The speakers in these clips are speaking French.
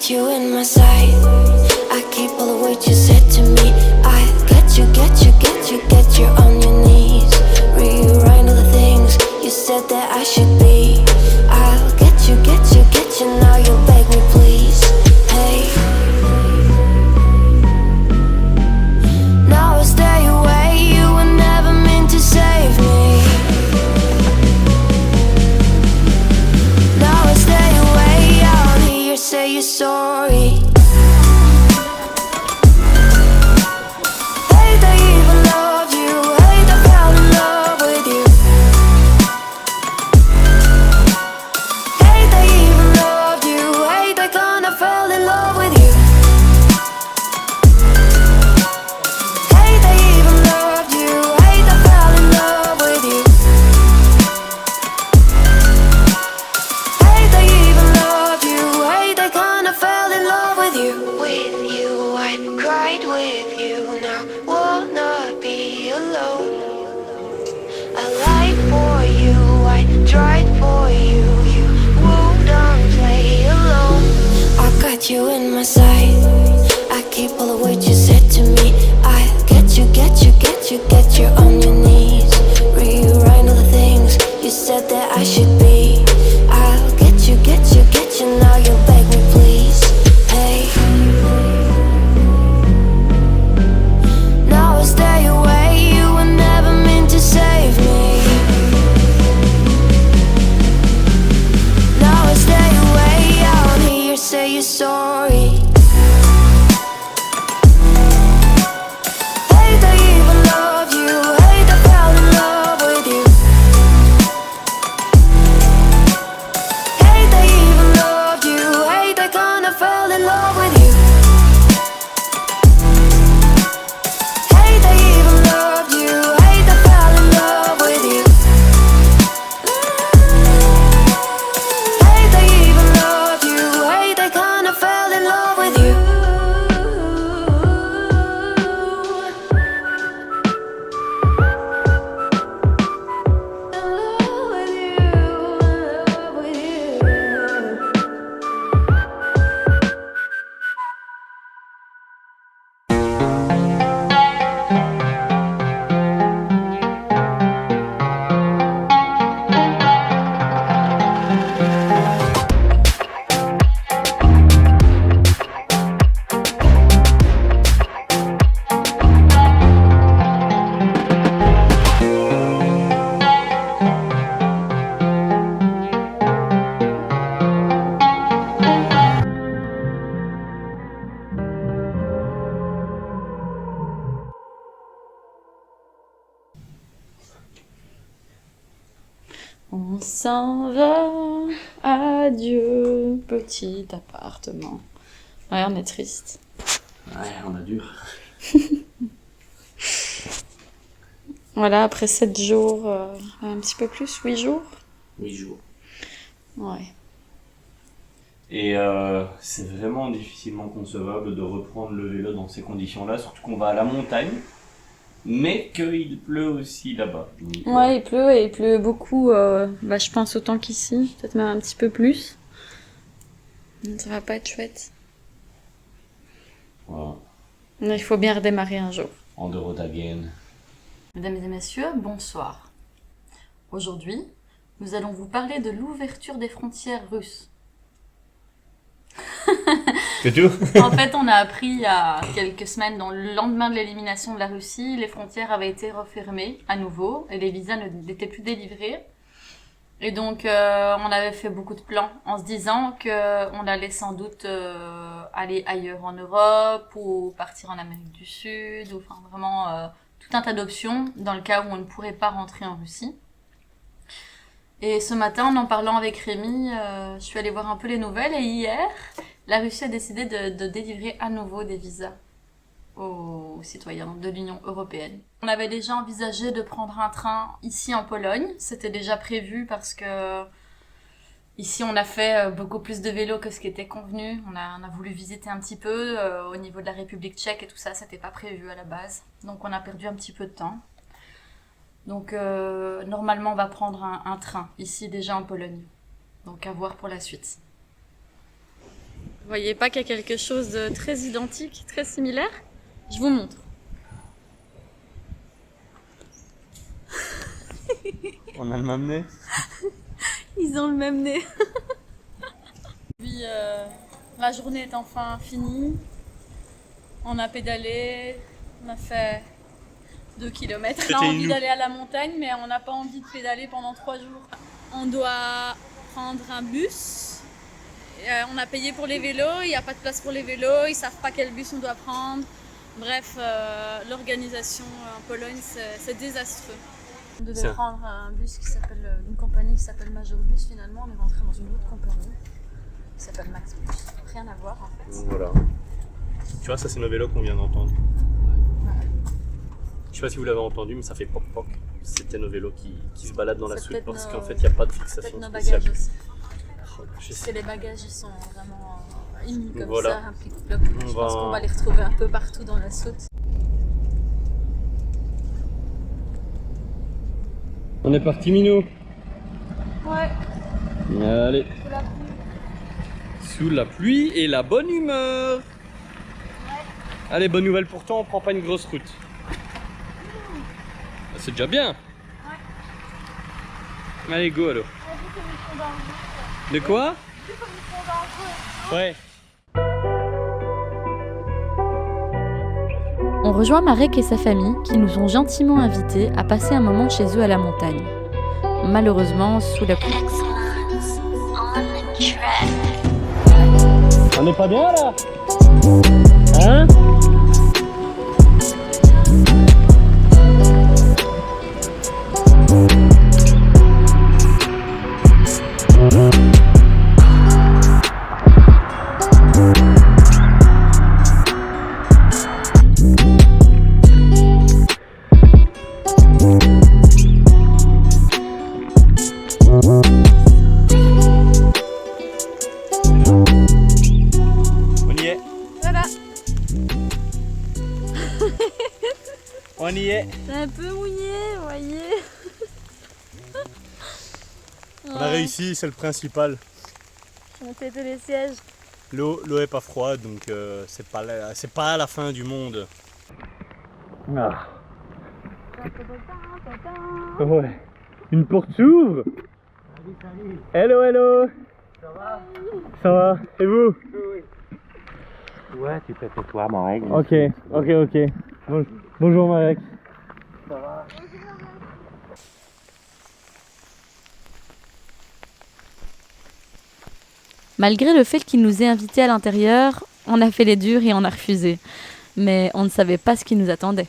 got you in my sight. I keep all the words you said to me. I get you, get you, get you, get you on your knees. Rewrite all the things you said that I should be. I'll get you, get you, get you. Now you'll beg me please. Hey, now I stay away. You were never meant to save me. Now I stay away. I'll hear you say you're sorry. Hate I even loved you. Hate I fell in love with you. Hate I even loved you. Hate I kinda fell in love with you. Hate I even loved you. Hate I fell in love with you. Hate I even loved you. Hate I kinda fell in love with you. With you, I cried with you. Now wanna be alone. I lied for you, I tried for you. You wouldn't play alone. I got you in my sight. I keep all the words you said to me. I get you, get you, get you, get you on your knees. Rewrite all the things you said that I should be. I'll get you, get you, get you. Now you'll beg me please. Hey, now I stay away. You were never meant to save me. Now I stay away. I'll hear you say you're sorry. Hate I even loved you. Hate I fell in love with you. Hate I even loved you. Hate I kinda fell in love with you. Hate I even loved you. Hate I fell in love with you. Hate I even loved you. Hate I kinda fell in love with you. On s'en va, adieu, petit appartement. Ouais, on est triste. Ouais, on a dur. Voilà, après 7 jours, un petit peu plus, 8 jours. 8 jours. Ouais. Et c'est vraiment difficilement concevable de reprendre le vélo dans ces conditions-là, surtout qu'on va à la montagne, mais qu'il pleut aussi là-bas. Donc, Ouais, il pleut et il pleut beaucoup, je pense autant qu'ici, peut-être même un petit peu plus. Donc, ça va pas être chouette. voilà. Mais il faut bien redémarrer un jour. On the road again. Mesdames et messieurs, bonsoir. Aujourd'hui, nous allons vous parler de l'ouverture des frontières russes. C'est tout? En fait, on a appris il y a quelques semaines, dans le lendemain de l'élimination de la Russie, les frontières avaient été refermées à nouveau et les visas n'étaient plus délivrés. Et donc, on avait fait beaucoup de plans en se disant qu'on allait sans doute aller ailleurs en Europe ou partir en Amérique du Sud, ou enfin vraiment tout un tas d'options dans le cas où on ne pourrait pas rentrer en Russie. Et ce matin, en parlant avec Rémi, je suis allée voir un peu les nouvelles et hier, la Russie a décidé de délivrer à nouveau des visas aux citoyens de l'Union européenne. On avait déjà envisagé de prendre un train ici en Pologne, c'était déjà prévu parce que ici on a fait beaucoup plus de vélo que ce qui était convenu, on a voulu visiter un petit peu au niveau de la République tchèque et tout ça, c'était pas prévu à la base, donc on a perdu un petit peu de temps. Donc normalement on va prendre un train ici déjà en Pologne, donc à voir pour la suite. Vous voyez pas qu'il y a quelque chose de très identique, très similaire? Je vous montre. On a le même nez. Ils ont le même nez. Puis la journée est enfin finie. On a pédalé, on a fait 2 kilomètres. On a envie d'aller à la montagne, mais on n'a pas envie de pédaler pendant 3 jours. On doit prendre un bus. On a payé pour les vélos, il n'y a pas de place pour les vélos, ils ne savent pas quel bus on doit prendre. Bref, l'organisation en Pologne, c'est désastreux. On devait prendre un bus une compagnie qui s'appelle Majorbus. Finalement, on est rentré dans une autre compagnie qui s'appelle Maxbus. Rien à voir en fait. Voilà. Tu vois, ça c'est nos vélos qu'on vient d'entendre. Je sais pas si vous l'avez entendu, mais ça fait poc poc. C'était nos vélos qui se baladent dans la soute parce qu'en fait il n'y a pas de fixation nos spéciale. bagages aussi. Je Parce sais. que les bagages ils sont vraiment émis comme Voilà. ça, un plic-ploc. Je pense qu'on va les retrouver un peu partout dans la soute. On est parti, Minou. Ouais. Allez. Sous la pluie et la bonne humeur. Allez, bonne nouvelle pour toi, on prend pas une grosse route. C'est déjà bien. Allez, go alors. De quoi? Ouais. On rejoint Marek et sa famille qui nous ont gentiment invités à passer un moment chez eux à la montagne. Malheureusement, sous la pluie. Excellence on the track. On n'est pas bien là? Hein? On y est. Voilà. On y est. C'est un peu mouillé, vous voyez. On a réussi, c'est le principal. On pété les sièges. L'eau est pas froide, donc c'est pas la fin du monde. Ah. Ouais. Une porte s'ouvre. Hello, hello. Ça va? Ça va. Et vous? Ouais, tu peux faire toi, Marek. Ok. Bonjour Marek. Malgré le fait qu'il nous ait invités à l'intérieur, on a fait les durs et on a refusé. Mais on ne savait pas ce qui nous attendait.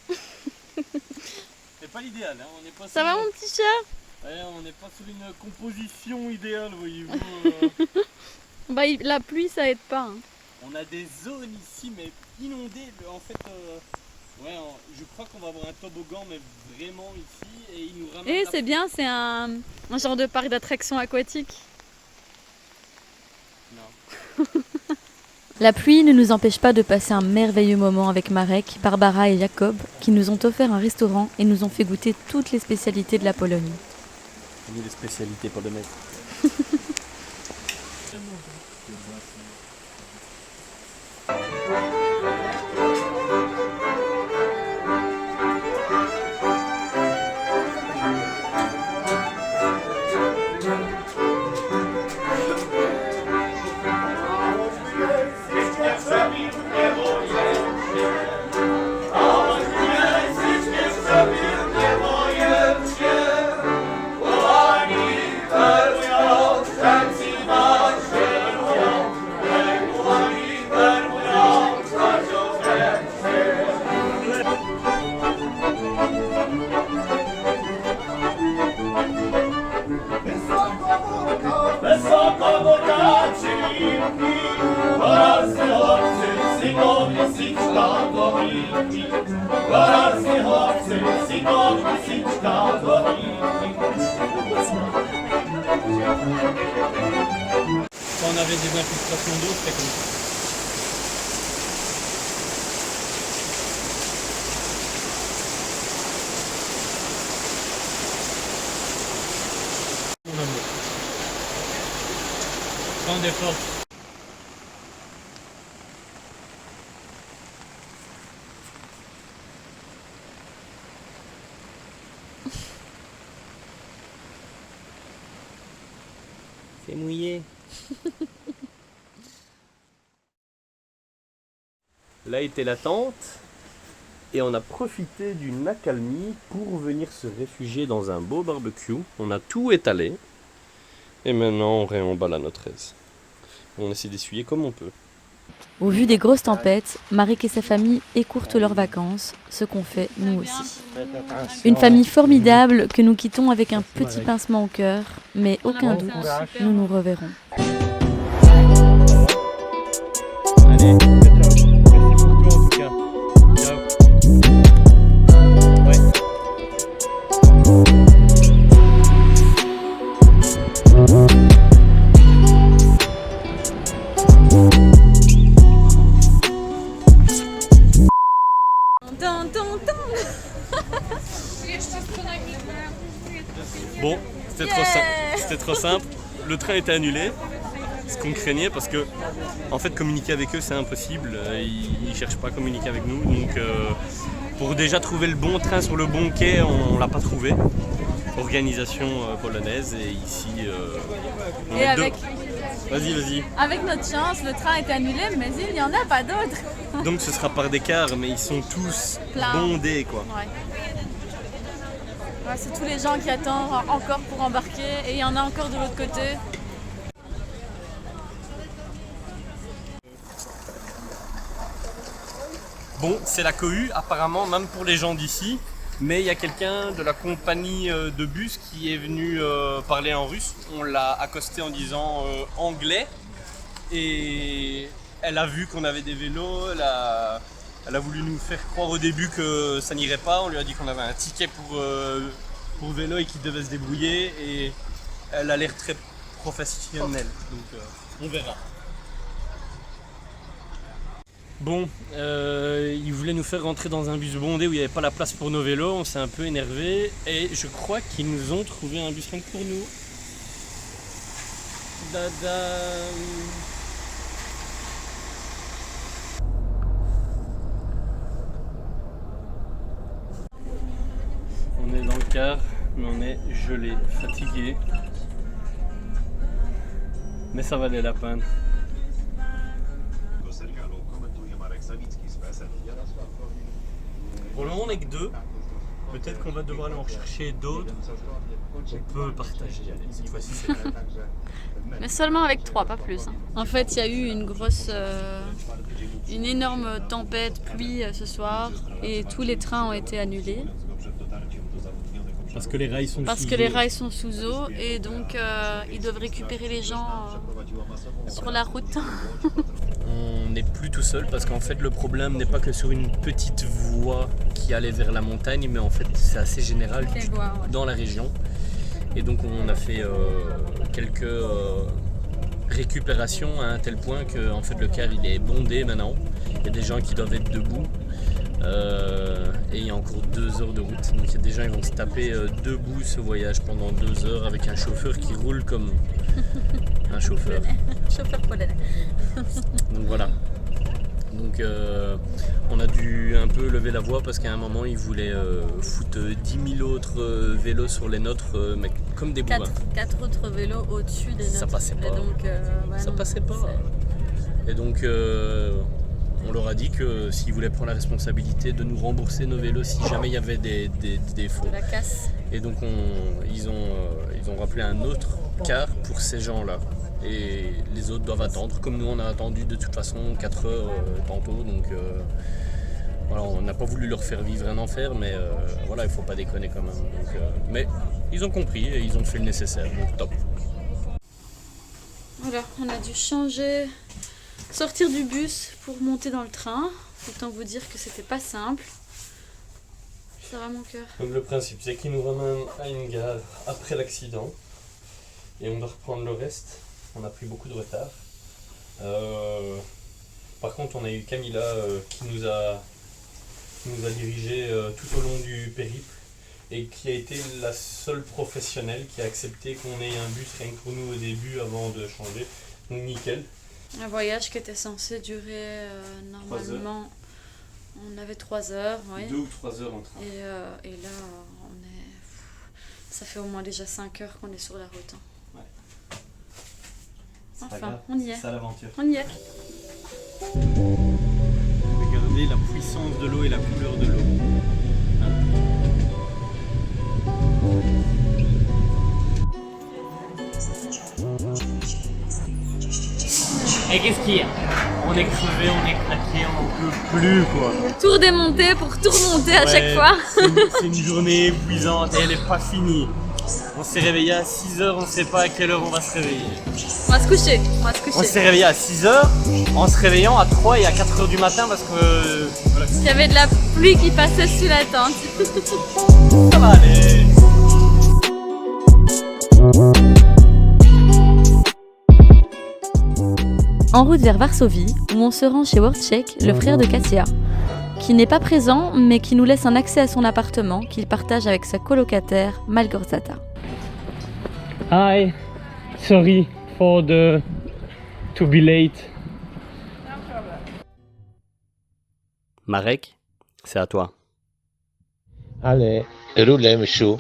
C'est pas l'idéal, hein. On n'est pas Ça va mon petit chat? Ouais, on n'est pas sur une composition idéale, voyez-vous. Bah la pluie ça aide pas. Hein. On a des zones ici, mais inondées. En fait, je crois qu'on va avoir un toboggan, mais vraiment ici, et il nous ramène. Et c'est bien, c'est un genre de parc d'attractions aquatiques. Non. La pluie ne nous empêche pas de passer un merveilleux moment avec Marek, Barbara et Jacob, qui nous ont offert un restaurant et nous ont fait goûter toutes les spécialités de la Pologne. On a des spécialités pour le mettre. Quand on avait des infiltrations d'eau, c'était comme ça. Mon amour. Point d'effort. C'est mouillé. Là était la tente et on a profité d'une accalmie pour venir se réfugier dans un beau barbecue. On a tout étalé et maintenant on réemballe à notre aise. On essaie d'essuyer comme on peut. Au vu des grosses tempêtes, Marek et sa famille écourtent leurs vacances, ce qu'on fait nous aussi. Une famille formidable que nous quittons avec un petit pincement au cœur, mais aucun doute, nous nous reverrons. Allez, ciao. Merci pour tout en tout cas. Ciao. Ouais. Bon, c'était trop simple. Le train était annulé. Ce qu'on craignait parce que en fait communiquer avec eux c'est impossible, ils cherchent pas à communiquer avec nous, donc pour déjà trouver le bon train sur le bon quai on l'a pas trouvé. Organisation polonaise et ici on Et est avec, deux. Vas-y. avec notre chance, le train est annulé, mais il n'y en a pas d'autres. Donc ce sera par des cars mais ils sont tous Plein. bondés quoi. Ouais. Ouais, c'est tous les gens qui attendent encore pour embarquer et il y en a encore de l'autre côté. Bon, c'est la cohue, apparemment, même pour les gens d'ici. Mais il y a quelqu'un de la compagnie de bus qui est venu parler en russe. On l'a accosté en disant anglais. Et elle a vu qu'on avait des vélos. Elle a voulu nous faire croire au début que ça n'irait pas. On lui a dit qu'on avait un ticket pour vélo et qu'il devait se débrouiller. Et elle a l'air très professionnelle. Donc on verra. Bon, ils voulaient nous faire rentrer dans un bus bondé où il n'y avait pas la place pour nos vélos, on s'est un peu énervé et je crois qu'ils nous ont trouvé un bus rien que pour nous. Dada. On est dans le car, mais on est gelé, fatigué. Mais ça valait la peine. Pour le moment, on n'est que deux. Peut-être qu'on va devoir aller en rechercher d'autres. On peut partager. Cette fois-ci, c'est vrai. Mais seulement avec 3, pas plus. En fait, il y a eu une énorme tempête, pluie ce soir et tous les trains ont été annulés. Parce que les rails sont Parce sous que les eau. rails sont sous eau et donc ils doivent récupérer les gens sur la route. On n'est plus tout seul parce qu'en fait le problème n'est pas que sur une petite voie qui allait vers la montagne, mais en fait c'est assez général dans la région. Et donc on a fait quelques récupérations à un tel point que en fait, le car il est bondé maintenant. Il y a des gens qui doivent être debout. Et il y a encore 2 heures de route. Donc il y a des gens qui vont se taper debout ce voyage pendant 2 heures avec un chauffeur qui roule comme un chauffeur. Chauffeur polonais. Donc voilà. Donc on a dû un peu lever la voix parce qu'à un moment ils voulaient foutre 10 000 autres vélos sur les nôtres, mais comme des bourrins. 4 autres vélos au-dessus des nôtres. Ça passait pas. Et donc, Ça non, passait pas. Et donc on leur a dit que s'ils voulaient prendre la responsabilité de nous rembourser nos vélos si jamais il y avait des défauts. De la casse. Et donc ils ont rappelé un autre car pour ces gens-là. Et les autres doivent attendre, comme nous on a attendu de toute façon 4 heures tantôt. Donc voilà, on n'a pas voulu leur faire vivre un enfer, mais voilà, il faut pas déconner quand même. Donc, mais ils ont compris et ils ont fait le nécessaire, donc top. Voilà, on a dû sortir du bus pour monter dans le train. Autant vous dire que c'était pas simple. Ça va mon cœur. Donc le principe c'est qu'ils nous ramènent à une gare après l'accident et on doit reprendre le reste. On a pris beaucoup de retard. Par contre on a eu Camilla qui nous a dirigés tout au long du périple et qui a été la seule professionnelle qui a accepté qu'on ait un bus rien que pour nous au début avant de changer. Nickel. Un voyage qui était censé durer normalement, on avait 3 heures, oui. 2 ou 3 heures en train. Et là, ça fait au moins déjà 5 heures qu'on est sur la route. Ouais. Enfin, on y est. C'est ça l'aventure. On y est. Regardez la puissance de l'eau et la couleur de l'eau. Et qu'est-ce qu'il y a? On est crevé, on est craqué, on n'en peut plus quoi. Tout redémonter pour tout remonter à chaque Ouais, fois. C'est une journée épuisante et elle n'est pas finie. On s'est réveillé à 6h, on ne sait pas à quelle heure on va se réveiller. On va se coucher. On s'est réveillé à 6h en se réveillant à 3 et à 4h du matin parce que... voilà. Il y avait de la pluie qui passait sous la tente. Ça va aller. En route vers Varsovie, où on se rend chez Wojciech, le frère de Kasia, qui n'est pas présent mais qui nous laisse un accès à son appartement qu'il partage avec sa colocataire Malgorzata. Hi, sorry for the to be late. Marek, c'est à toi. Allez, roulez, monsieur.